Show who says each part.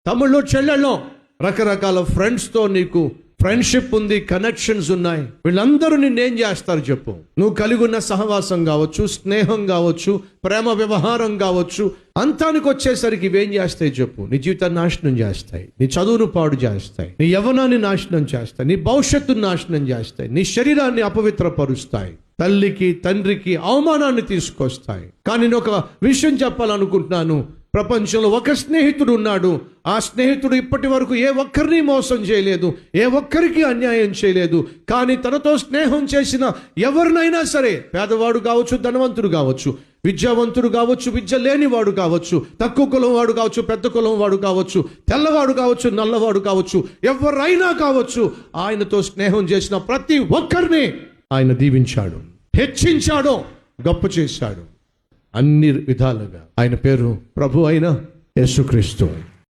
Speaker 1: తమ్ముళ్ళు చెల్లెళ్ళు, రకరకాల ఫ్రెండ్స్తో నీకు ఫ్రెండ్షిప్ ఉంది, కనెక్షన్స్ ఉన్నాయి. వీళ్ళందరూ నిన్నేం చేస్తారు చెప్పు? నువ్వు కలిగి ఉన్న సహవాసం కావచ్చు, స్నేహం కావచ్చు, ప్రేమ వ్యవహారం కావచ్చు, అంతానికి వచ్చేసరికి ఇవేం చేస్తాయి చెప్పు? నీ జీవితాన్ని నాశనం చేస్తాయి, నీ చదువును పాడు చేస్తాయి, నీ యవ్వనాన్ని నాశనం చేస్తాయి, నీ భవిష్యత్తును నాశనం చేస్తాయి, నీ శరీరాన్ని అపవిత్రపరుస్తాయి, తల్లికి తండ్రికి అవమానాన్ని తీసుకొస్తాయి. కానీ నేను ఒక విషయం చెప్పాలనుకుంటున్నాను. ప్రపంచంలో ఒక స్నేహితుడు ఉన్నాడు. ఆ స్నేహితుడు ఇప్పటి వరకు ఏ ఒక్కరిని మోసం చేయలేదు, ఏ ఒక్కరికి అన్యాయం చేయలేదు. కానీ తనతో స్నేహం చేసిన ఎవరినైనా సరే, పేదవాడు కావచ్చు, ధనవంతుడు కావచ్చు, విద్యావంతుడు కావచ్చు, విద్య లేనివాడు కావచ్చు, తక్కువ కులం వాడు కావచ్చు, పెద్ద కులం వాడు కావచ్చు, తెల్లవాడు కావచ్చు, నల్లవాడు కావచ్చు, ఎవరైనా కావచ్చు, ఆయనతో స్నేహం చేసిన ప్రతి ఒక్కరిని ఆయన దీవించాడు, హెచ్చించాడు, గొప్ప చేశాడు. అన్ని విధాలుగా ఆయన పేరు ప్రభు అయిన యేసుక్రీస్తు.